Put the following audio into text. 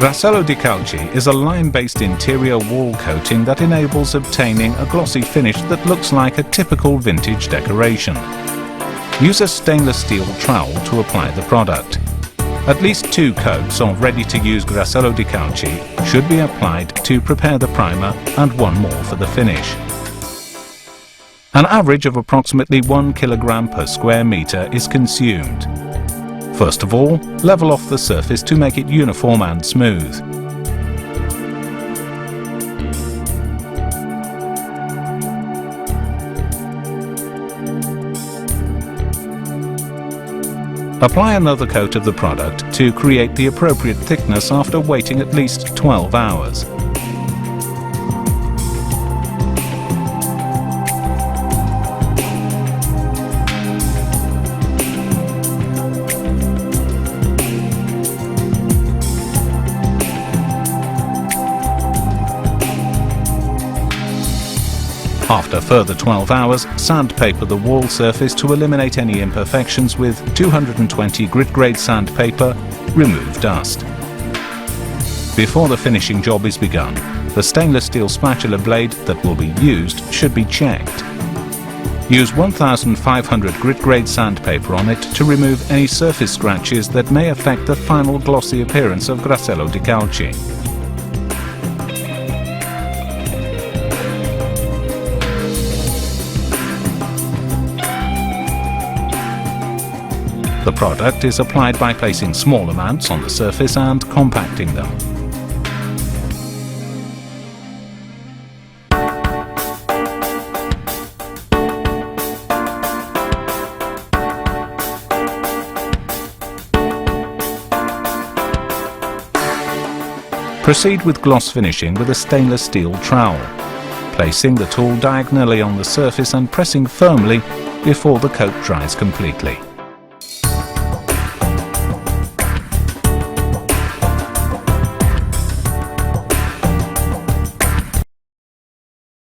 Grassello Di Calce is a lime-based interior wall coating that enables obtaining a glossy finish that looks like a typical vintage decoration. Use a stainless steel trowel to apply the product. At least 2 coats of ready-to-use Grassello Di Calce should be applied to prepare the primer and 1 more for the finish. An average of approximately 1 kilogram per square meter is consumed. First of all, level off the surface to make it uniform and smooth. Apply another coat of the product to create the appropriate thickness after waiting at least 12 hours. After further 12 hours, sandpaper the wall surface to eliminate any imperfections with 220 grit grade sandpaper. Remove dust. Before the finishing job is begun, the stainless steel spatula blade that will be used should be checked. Use 1500 grit grade sandpaper on it to remove any surface scratches that may affect the final glossy appearance of Grassello Di Calce. The product is applied by placing small amounts on the surface and compacting them. Proceed with gloss finishing with a stainless steel trowel, placing the tool diagonally on the surface and pressing firmly before the coat dries completely.